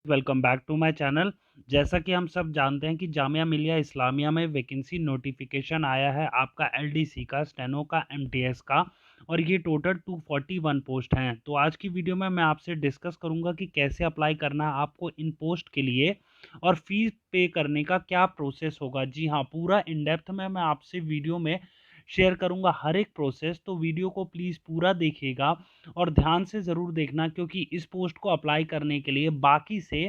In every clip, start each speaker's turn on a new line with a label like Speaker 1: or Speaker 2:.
Speaker 1: Welcome back to my channel. जैसा कि हम सब जानते हैं कि जामिया मिलिया इस्लामिया में वैकेंसी नोटिफिकेशन आया है आपका एलडीसी का, स्टेनो का, एमटीएस का, और ये टोटल 241 पोस्ट हैं। तो आज की वीडियो में मैं आपसे डिस्कस करूंगा कि कैसे अप्लाई करना है आपको इन पोस्ट के लिए और फीस पे करने का क्या प्रोसेस होगा। जी हाँ, पूरा इन डेप्थ में मैं आपसे वीडियो में शेयर करूंगा हर एक प्रोसेस। तो वीडियो को प्लीज़ पूरा देखिएगा और ध्यान से ज़रूर देखना, क्योंकि इस पोस्ट को अप्लाई करने के लिए बाकी से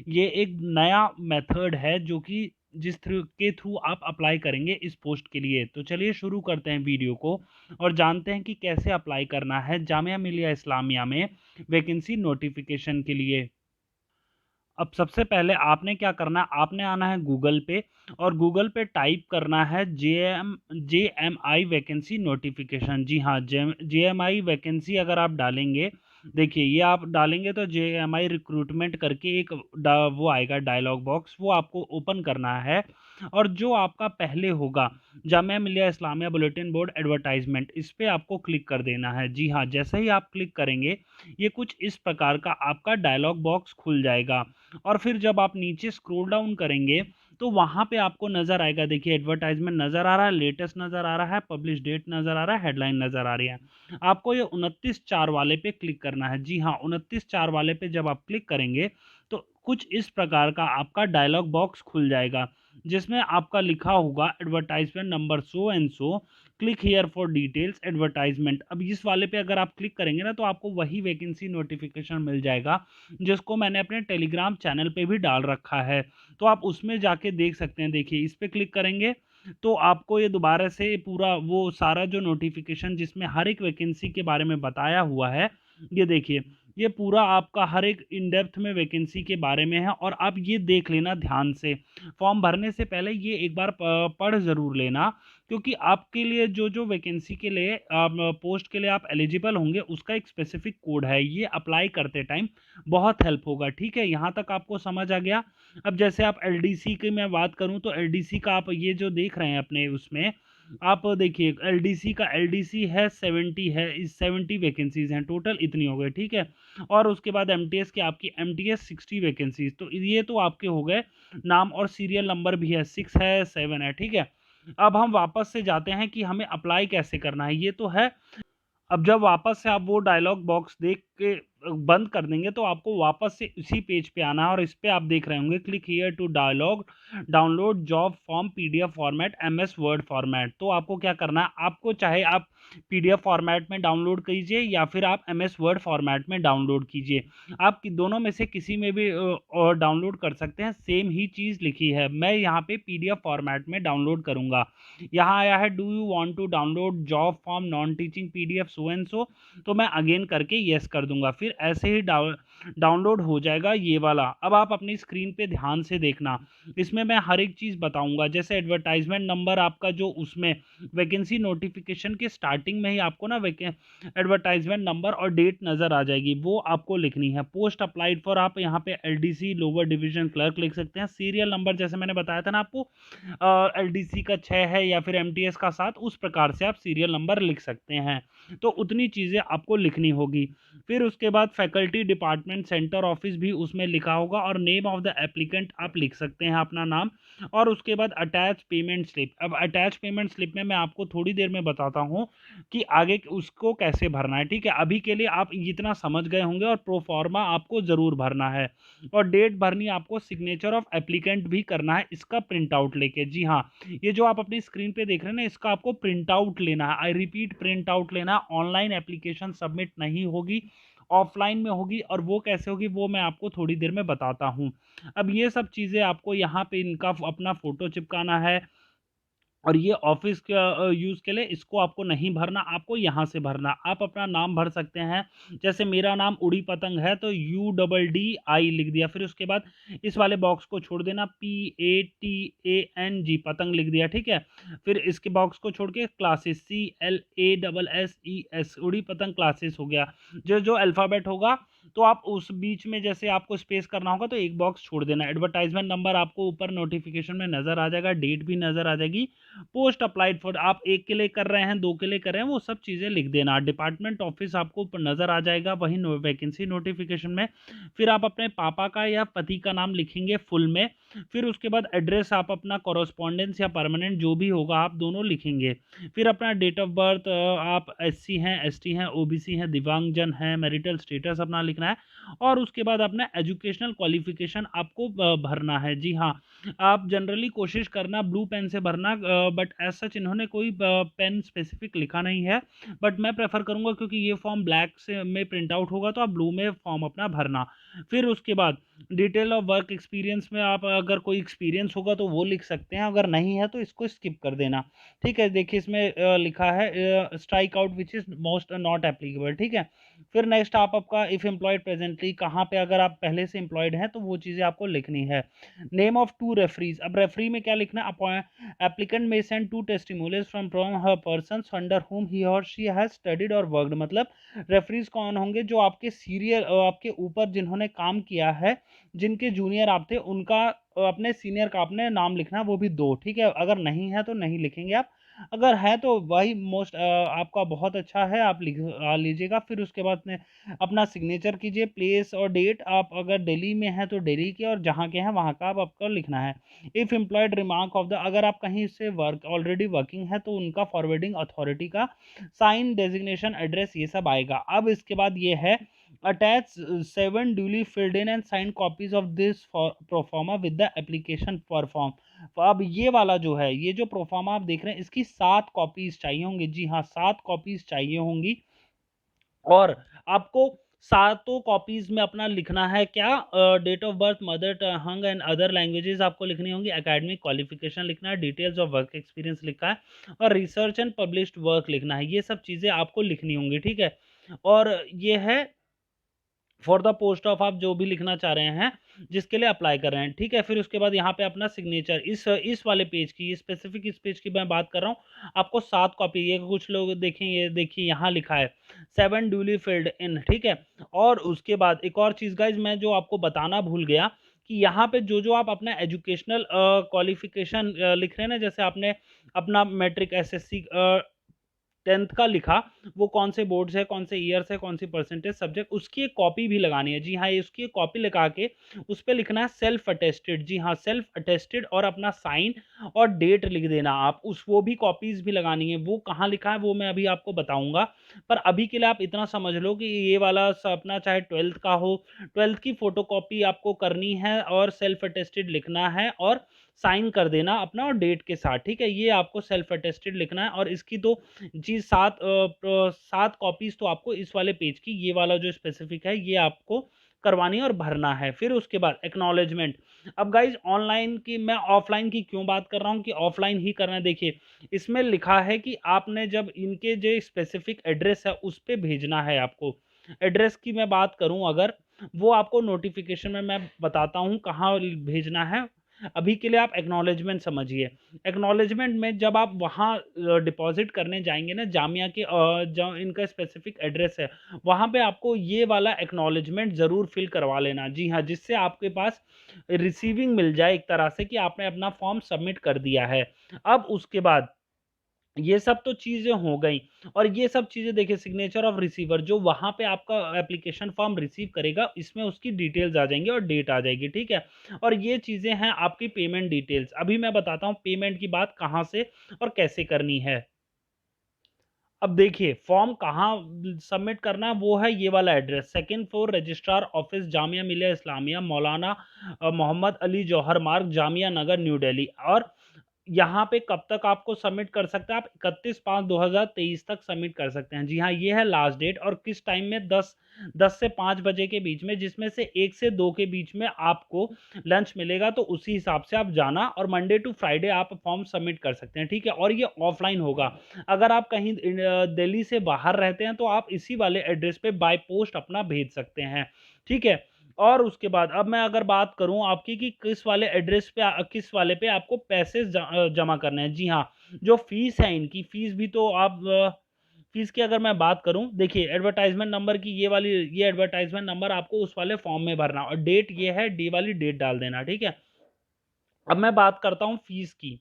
Speaker 1: ये एक नया मेथड है जो कि जिस थ्रू आप अप्लाई करेंगे इस पोस्ट के लिए। तो चलिए शुरू करते हैं वीडियो को और जानते हैं कि कैसे अप्लाई करना है जामिया मिलिया इस्लामिया में वैकेंसी नोटिफिकेशन के लिए। अब सबसे पहले आपने क्या करना है, आपने आना है गूगल पे और गूगल पे टाइप करना है जे एम आई वैकेंसी नोटिफिकेशन। जी हाँ, जे एम आई वैकेंसी अगर आप डालेंगे, देखिए ये आप डालेंगे तो जे एम आई रिक्रूटमेंट करके एक वो आएगा डायलॉग बॉक्स, वो आपको ओपन करना है। और जो आपका पहले होगा Jamia Millia Islamia bulletin board advertisement, इस पे आपको क्लिक कर देना है। जी हाँ, जैसे ही आप क्लिक करेंगे ये कुछ इस प्रकार का आपका डायलॉग बॉक्स खुल जाएगा। और फिर जब आप नीचे स्क्रॉल डाउन करेंगे तो वहाँ पे आपको नज़र आएगा, देखिए एडवर्टाइजमेंट नज़र आ रहा है, लेटेस्ट नज़र आ रहा है, पब्लिश डेट नज़र आ रहा है, हेडलाइन नज़र आ रही है। आपको ये 29/4 वाले पे क्लिक करना है। जी हाँ, 29/4 वाले पे जब आप क्लिक करेंगे तो कुछ इस प्रकार का आपका डायलॉग बॉक्स खुल जाएगा, जिसमें आपका लिखा होगा advertisement number so and so, click here for details advertisement. अब इस वाले पे अगर आप क्लिक करेंगे ना तो आपको वही वैकेंसी नोटिफिकेशन मिल जाएगा जिसको मैंने अपने टेलीग्राम चैनल पे भी डाल रखा है। तो आप उसमें जाके देख सकते हैं। देखिए इस पे क्लिक करेंगे तो आपको ये दोबारा से पूरा वो सारा जो नोटिफिकेशन जिसमें हर एक वैकेंसी के बारे में बताया हुआ है, ये देखिए ये पूरा आपका हर एक इन डेप्थ में वैकेंसी के बारे में है। और आप ये देख लेना ध्यान से, फॉर्म भरने से पहले ये एक बार पढ़ ज़रूर लेना, क्योंकि आपके लिए जो जो वैकेंसी के लिए पोस्ट के लिए आप एलिजिबल होंगे उसका एक स्पेसिफिक कोड है, ये अप्लाई करते टाइम बहुत हेल्प होगा। ठीक है, यहाँ तक आपको समझ आ गया। अब जैसे आप एलडीसी की मैं बात करूँ तो एलडीसी का आप ये जो देख रहे हैं अपने उसमें, आप देखिए एलडीसी का एलडीसी है 70 है, इस 70 वैकेंसीज हैं टोटल, इतनी हो गई। ठीक है, और उसके बाद एमटीएस की आपकी एमटीएस 60 वैकेंसीज, तो ये तो आपके हो गए। नाम और सीरियल नंबर भी है, 6 है, 7 है। ठीक है, अब हम वापस से जाते हैं कि हमें अप्लाई कैसे करना है, ये तो है। अब जब वापस से आप वो डायलॉग बॉक्स देख के बंद कर देंगे तो आपको वापस से इसी पेज पे आना है और इस पे आप देख रहे होंगे click here to dialogue download job form PDF format MS Word format. तो आपको क्या करना है, आपको चाहे आप पीडीएफ फॉर्मेट में डाउनलोड कीजिए या फिर आप एमएस वर्ड फॉर्मेट में डाउनलोड कीजिए, आप दोनों में से किसी में भी डाउनलोड कर सकते हैं। सेम ही चीज़ लिखी है, मैं यहाँ पे पीडीएफ फॉर्मेट में डाउनलोड करूँगा। यहाँ आया है do you want to download job form non teaching PDF so and so, तो मैं अगेन करके यस कर दूंगा, फिर ऐसे ही डाउनलोड हो जाएगा ये वाला। अब आप अपनी स्क्रीन पे ध्यान से देखना, इसमें मैं हर एक चीज़ बताऊंगा। जैसे एडवर्टाइजमेंट नंबर आपका जो उसमें वैकेंसी नोटिफिकेशन के स्टार्टिंग में ही आपको ना एडवर्टाइजमेंट नंबर और डेट नज़र आ जाएगी, वो आपको लिखनी है। पोस्ट अप्लाइड फॉर आप यहाँ पे एलडीसी लोअर डिवीजन क्लर्क लिख सकते हैं। सीरियल नंबर जैसे मैंने बताया था ना आपको, एलडीसी का 6 है या फिर एमटीएस का 7, उस प्रकार से आप सीरियल नंबर लिख सकते हैं। तो उतनी चीज़ें आपको लिखनी होगी। फिर उसके बाद फैकल्टी डिपार्टमेंट सेंटर ऑफिस भी उसमें लिखा होगा और नेम ऑफ द एप्लीकेंट आप लिख सकते हैं अपना नाम। और उसके बाद अटैच पेमेंट स्लिप, अब अटैच पेमेंट स्लिप में मैं आपको थोड़ी देर में बताता हूँ कि आगे उसको कैसे भरना है। ठीक है, अभी के लिए आप इतना समझ गए होंगे। और प्रोफॉर्मा आपको ज़रूर भरना है और डेट भरनी है आपको, सिग्नेचर ऑफ एप्लीकेंट भी करना है इसका प्रिंट आउट लेके। जी हाँ, ये जो आप अपनी स्क्रीन पे देख रहे हैं ना, इसका आपको प्रिंट आउट लेना है। आई रिपीट, प्रिंट आउट लेना है। ऑनलाइन एप्लीकेशन सबमिट नहीं होगी, ऑफलाइन में होगी। और वो कैसे होगी वो मैं आपको थोड़ी देर में बताता हूँ। अब ये सब चीज़ें आपको यहाँ पे इनका अपना फ़ोटो चिपकाना है। और ये ऑफिस का यूज़ के लिए इसको आपको नहीं भरना, आपको यहाँ से भरना। आप अपना नाम भर सकते हैं, जैसे मेरा नाम उड़ी पतंग है तो यू डबल डी आई लिख दिया। फिर उसके बाद इस वाले बॉक्स को छोड़ देना, PATANG पतंग लिख दिया। ठीक है, फिर इसके बॉक्स को छोड़ के क्लासेस CLASSES उड़ी पतंग क्लासेस हो गया। जो जो अल्फ़ाबेट होगा तो आप उस बीच में जैसे आपको स्पेस करना होगा तो एक बॉक्स छोड़ देना। एडवर्टाइजमेंट नंबर आपको ऊपर नोटिफिकेशन में नज़र आ जाएगा, डेट भी नज़र आ जाएगी। पोस्ट अप्लाइड फॉर आप 1 के लिए कर रहे हैं, 2 के लिए कर रहे हैं, वो सब चीज़ें लिख देना। डिपार्टमेंट ऑफिस आपको ऊपर नज़र आ जाएगा वहीं वैकेंसी नोटिफिकेशन में। फिर आप अपने पापा का या पति का नाम लिखेंगे फुल में। फिर उसके बाद एड्रेस आप अपना कॉरेस्पॉन्डेंस या परमानेंट जो भी होगा आप दोनों लिखेंगे। फिर अपना डेट ऑफ बर्थ, आप एससी हैं, एसटी हैं, ओबीसी हैं, दिव्यांगजन हैं, मैरिटल स्टेटस अपना लिखना है। और उसके बाद अपना एजुकेशनल क्वालिफिकेशन आपको भरना है। जी हाँ, आप जनरली कोशिश करना ब्लू पेन से भरना, बट एज सच इन्होंने कोई पेन स्पेसिफिक लिखा नहीं है, बट मैं प्रेफर करूँगा क्योंकि ये फॉर्म ब्लैक से में प्रिंट आउट होगा तो आप ब्लू में फॉर्म अपना भरना। फिर उसके बाद डिटेल ऑफ वर्क एक्सपीरियंस में आप अगर कोई एक्सपीरियंस होगा तो वो लिख सकते हैं, अगर नहीं है तो इसको स्किप कर देना। ठीक है, देखिए इसमें लिखा है strike out which is most not applicable. ठीक है, फिर नेक्स्ट आप आपका इफ़ एम्प्लॉयड प्रेजेंटली कहाँ पे, अगर आप पहले से एम्प्लॉयड हैं तो वो चीज़ें आपको लिखनी है। नेम ऑफ 2 रेफरीज, अब रेफरी में क्या लिखना है, एप्लीकेंट में send 2 testimonials from her persons under हुम ही और शी हैज स्टडीड और वर्कड। मतलब रेफरीज कौन होंगे, जो आपके सीनियर, आपके ऊपर जिन्होंने काम किया है, जिनके जूनियर आप थे उनका अपने सीनियर का आपने नाम लिखना, वो भी 2। ठीक है, अगर नहीं है तो नहीं लिखेंगे आप, अगर है तो वही मोस्ट आपका बहुत अच्छा है, आप लिख लीजिएगा। फिर उसके बाद में अपना सिग्नेचर कीजिए, प्लेस और डेट आप अगर दिल्ली में है तो दिल्ली के, और जहाँ के हैं वहाँ का आप आपको लिखना है। If employed remark of the, अगर आप कहीं से वर्क ऑलरेडी वर्किंग है तो उनका फॉरवर्डिंग अथॉरिटी का साइन, डेजिग्नेशन, एड्रेस, ये सब आएगा। अब इसके बाद ये है attach 7 duly filled in and signed copies of this proforma with the application form। तो अब ये वाला जो है, ये जो प्रोफार्मा आप देख रहे हैं इसकी 7 कॉपीज चाहिए होंगी। जी हाँ, 7 कॉपीज चाहिए होंगी। और आपको सातों कॉपीज में अपना लिखना है क्या, date of birth, mother tongue and other languages आपको लिखनी होंगी, एकेडमिक क्वालिफिकेशन लिखना है, डिटेल्स ऑफ वर्क एक्सपीरियंस लिखा है, और रिसर्च एंड पब्लिश्ड वर्क लिखना है। ये सब चीज़ें आपको लिखनी होंगी। ठीक है, और ये है फॉर द पोस्ट ऑफ, आप जो भी लिखना चाह रहे हैं जिसके लिए अप्लाई कर रहे हैं। ठीक है, फिर उसके बाद यहाँ पे अपना सिग्नेचर, इस वाले पेज की, ये स्पेसिफिक इस पेज की मैं बात कर रहा हूँ, आपको 7 कॉपी, ये कुछ लोग देखें, ये देखिए यहाँ लिखा है 7 ड्यूली फिल्ड इन। ठीक है, और उसके बाद एक और चीज़ गाइज मैं जो आपको बताना भूल गया कि यहाँ पे जो आप अपना एजुकेशनल क्वालिफिकेशन लिख रहे हैं ना, जैसे आपने अपना मैट्रिक, एसएससी 10th का लिखा, वो कौन से बोर्ड से, कौन से ईयर से, कौन सी परसेंटेज सब्जेक्ट, उसकी एक कॉपी भी लगानी है। जी हाँ, ये उसकी एक कॉपी लगा के उस पे लिखना है सेल्फ अटेस्टेड। जी हाँ, सेल्फ अटेस्टेड, और अपना साइन और डेट लिख देना आप, उस वो भी कॉपीज भी लगानी है। वो कहाँ लिखा है वो मैं अभी आपको बताऊंगा, पर अभी के लिए आप इतना समझ लो कि ये वाला अपना चाहे 12th का हो, 12th की फोटो कॉपी आपको करनी है और सेल्फ अटेस्टेड लिखना है और साइन कर देना अपना और डेट के साथ। ठीक है, ये आपको सेल्फ अटेस्टेड लिखना है, और इसकी तो जी 7 कॉपीज तो आपको इस वाले पेज की, ये वाला जो स्पेसिफिक है ये आपको करवानी और भरना है। फिर उसके बाद एक्नॉलेजमेंट। अब गाइज ऑनलाइन की, मैं ऑफलाइन की क्यों बात कर रहा हूँ कि ऑफलाइन ही करना है, देखिए इसमें लिखा है कि आपने जब इनके जो स्पेसिफिक एड्रेस है उस पर भेजना है आपको। एड्रेस की मैं बात करूं अगर, वो आपको नोटिफिकेशन में मैं बताता हूं कहाँ भेजना है। अभी के लिए आप एक्नॉलेजमेंट समझिए। एक्नॉलेजमेंट में जब आप वहाँ डिपॉजिट करने जाएंगे ना, जामिया के जो इनका स्पेसिफिक एड्रेस है, वहाँ पे आपको ये वाला एक्नॉलेजमेंट ज़रूर फिल करवा लेना। जी हाँ, जिससे आपके पास रिसीविंग मिल जाए एक तरह से कि आपने अपना फॉर्म सबमिट कर दिया है। अब उसके बाद ये सब तो चीज़ें हो गई, और ये सब चीज़ें देखिए सिग्नेचर ऑफ रिसीवर, जो वहाँ पे आपका एप्लीकेशन फॉर्म रिसीव करेगा, इसमें उसकी डिटेल्स आ जाएंगी और डेट आ जाएगी। ठीक है, और ये चीज़ें हैं आपकी पेमेंट डिटेल्स। अभी मैं बताता हूँ पेमेंट की बात कहाँ से और कैसे करनी है। अब देखिए फॉर्म कहाँ सबमिट करना है, वो है ये वाला address, 2nd floor registrar office, Jamia Millia Islamia, मौलाना मोहम्मद अली जौहर मार्ग, जामिया नगर, न्यू दिल्ली। और यहाँ पे कब तक आपको सबमिट कर सकते हैं आप, 31/5/2023 तक सबमिट कर सकते हैं। जी हाँ, ये है लास्ट डेट, और किस टाइम में, 10 से 5 बजे के बीच में, जिसमें से 1 से 2 के बीच में आपको लंच मिलेगा, तो उसी हिसाब से आप जाना, और मंडे टू फ्राइडे आप फॉर्म सबमिट कर सकते हैं। ठीक है, और ये ऑफलाइन होगा। अगर आप कहीं दिल्ली से बाहर रहते हैं तो आप इसी वाले एड्रेस पे बाय पोस्ट अपना भेज सकते हैं। ठीक है, और उसके बाद अब मैं अगर बात करूं आपकी कि किस वाले एड्रेस पे, किस वाले पे आपको पैसे जमा करने हैं। जी हाँ, जो फीस है इनकी, फीस भी तो आप फीस की अगर मैं बात करूं, देखिए एडवर्टाइजमेंट नंबर की ये एडवर्टाइजमेंट नंबर आपको उस वाले फॉर्म में भरना, और डेट ये है, डी वाली डेट डाल देना, ठीक है। अब मैं बात करता हूं फीस की।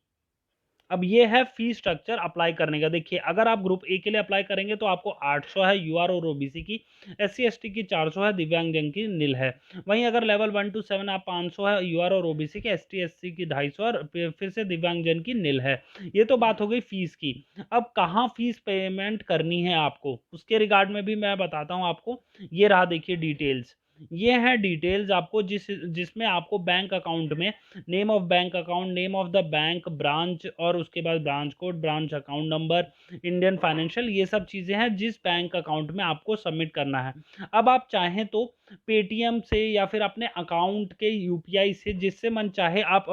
Speaker 1: अब ये है फी स्ट्रक्चर अप्लाई करने का। देखिए अगर आप ग्रुप ए के लिए अप्लाई करेंगे तो आपको 800 है यूआर और ओबीसी की, एससी एसटी की 400 है, दिव्यांगजन की नील है। वहीं अगर लेवल 1 to 7 आप 500 है यूआर और ओबीसी की, एसटी एससी की 250 और फिर से दिव्यांगजन की नील है। ये तो बात हो गई फीस की। अब कहाँ फीस पेमेंट करनी है आपको, उसके रिगार्ड में भी मैं बताता हूँ आपको। ये रहा देखिए डिटेल्स, ये है डिटेल्स आपको जिसमें आपको बैंक अकाउंट में name of bank account, name of the bank, branch, और उसके बाद branch code, branch account number, Indian financial, ये सब चीज़ें हैं जिस बैंक अकाउंट में आपको सबमिट करना है। अब आप चाहें तो पेटीएम से या फिर अपने अकाउंट के यूपीआई से, जिससे मन चाहे आप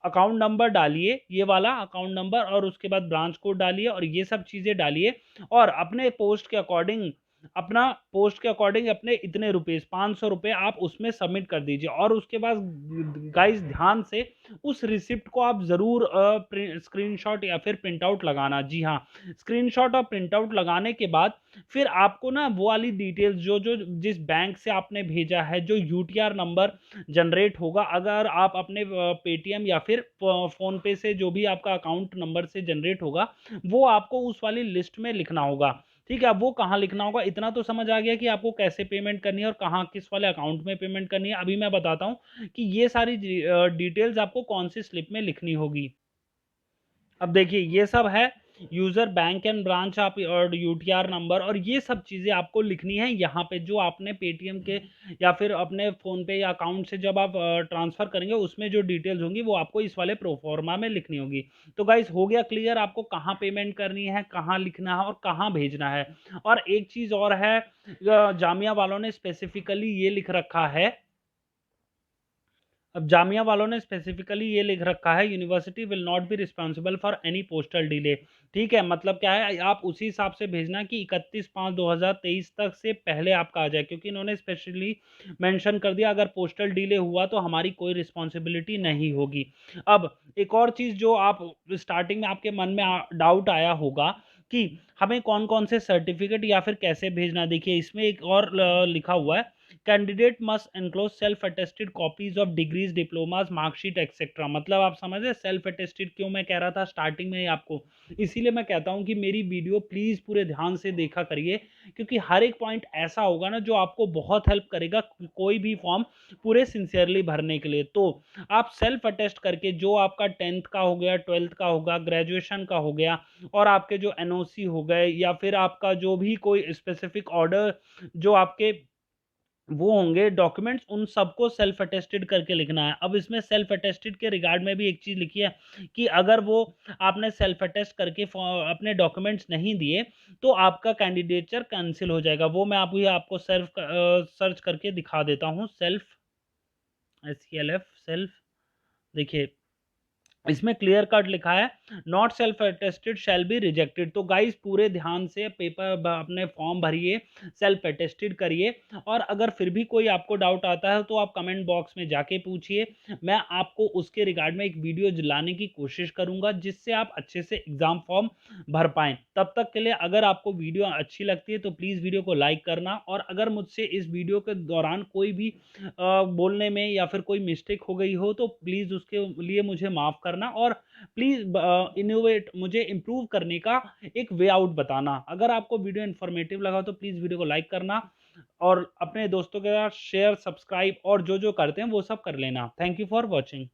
Speaker 1: अकाउंट नंबर डालिए, ये वाला अकाउंट नंबर, और उसके बाद ब्रांच कोड डालिए और ये सब चीज़ें डालिए, और अपने पोस्ट के अकॉर्डिंग अपने इतने रुपीस 500 रुपये आप उसमें सबमिट कर दीजिए। और उसके बाद गाइस ध्यान से उस रिसिप्ट को आप ज़रूर स्क्रीनशॉट या फिर प्रिंट आउट लगाना। जी हाँ, स्क्रीनशॉट और प्रिंट आउट लगाने के बाद फिर आपको ना वो वाली डिटेल्स जो जो जिस बैंक से आपने भेजा है, जो यूटीआर नंबर जनरेट होगा, अगर आप अपने पेटीएम या फिर फ़ोन पे से जो भी आपका अकाउंट नंबर से जनरेट होगा, वो आपको उस वाली लिस्ट में लिखना होगा। ठीक है, अब वो कहाँ लिखना होगा, इतना तो समझ आ गया कि आपको कैसे पेमेंट करनी है और कहाँ किस वाले अकाउंट में पेमेंट करनी है। अभी मैं बताता हूँ कि ये सारी डिटेल्स आपको कौन सी स्लिप में लिखनी होगी। अब देखिए ये सब है यूजर, बैंक एंड ब्रांच आप, और यूटीआर नंबर, और ये सब चीज़ें आपको लिखनी है यहाँ पे, जो आपने पेटीएम के या फिर अपने फ़ोन पे या अकाउंट से जब आप ट्रांसफ़र करेंगे, उसमें जो डिटेल्स होंगी वो आपको इस वाले प्रोफॉर्मा में लिखनी होगी। तो गाइस हो गया क्लियर आपको कहाँ पेमेंट करनी है, कहाँ लिखना है और कहाँ भेजना है। और एक चीज़ और है, जामिया वालों ने स्पेसिफिकली ये लिख रखा है, अब जामिया वालों ने स्पेसिफिकली ये लिख रखा है, university will not be responsible for any postal delay. ठीक है, मतलब क्या है, आप उसी हिसाब से भेजना कि 31/5/2023 तक से पहले आपका आ जाए, क्योंकि इन्होंने स्पेशली मेंशन कर दिया अगर पोस्टल डिले हुआ तो हमारी कोई रिस्पॉन्सिबिलिटी नहीं होगी। अब एक और चीज़ जो आप स्टार्टिंग में आपके मन में डाउट आया होगा कि हमें कौन कौन से सर्टिफिकेट या फिर कैसे भेजना, देखिए इसमें एक और लिखा हुआ है, candidate must enclose self attested copies of degrees, diplomas, marksheet etcetera. मतलब आप समझ रहे सेल्फ अटेस्टेड क्यों मैं कह रहा था स्टार्टिंग में ही आपको, इसीलिए मैं कहता हूं कि मेरी वीडियो प्लीज पूरे ध्यान से देखा करिए, क्योंकि हर एक पॉइंट ऐसा होगा ना जो आपको बहुत हेल्प करेगा कोई भी फॉर्म पूरे सिंसियरली भरने के लिए। तो आप सेल्फ अटेस्ट करके, जो आपका 10th का हो गया, 12th का होगा, ग्रेजुएशन का हो गया, और आपके जो एनओसी हो गए, या फिर आपका जो भी कोई स्पेसिफिक ऑर्डर जो आपके वो होंगे डॉक्यूमेंट्स, उन सबको सेल्फ अटेस्टेड करके लिखना है। अब इसमें सेल्फ अटेस्टेड के रिगार्ड में भी एक चीज़ लिखी है कि अगर वो आपने सेल्फ अटेस्ट करके अपने डॉक्यूमेंट्स नहीं दिए तो आपका कैंडिडेचर कैंसिल हो जाएगा। वो मैं आपको सर्च करके दिखा देता हूँ। सेल्फ SELF सेल्फ, देखिए इसमें क्लियर कट लिखा है, not self attested shall be rejected. तो गाइस पूरे ध्यान से पेपर अपने फॉर्म भरिए, सेल्फ अटेस्टेड करिए, और अगर फिर भी कोई आपको डाउट आता है तो आप कमेंट बॉक्स में जाके पूछिए, मैं आपको उसके रिगार्ड में एक वीडियो लाने की कोशिश करूंगा जिससे आप अच्छे से एग्जाम फॉर्म भर पाएं। तब तक के लिए अगर आपको वीडियो अच्छी लगती है तो प्लीज़ वीडियो को लाइक करना, और अगर मुझसे इस वीडियो के दौरान कोई भी बोलने में या फिर कोई मिस्टेक हो गई हो तो प्लीज़ उसके लिए मुझे माफ़ करना, और प्लीज़ इनोवेट मुझे इम्प्रूव करने का एक वे आउट बताना। अगर आपको वीडियो इन्फॉर्मेटिव लगा तो प्लीज़ वीडियो को लाइक करना, और अपने दोस्तों के साथ शेयर, सब्सक्राइब और जो जो करते हैं वो सब कर लेना। Thank you for watching.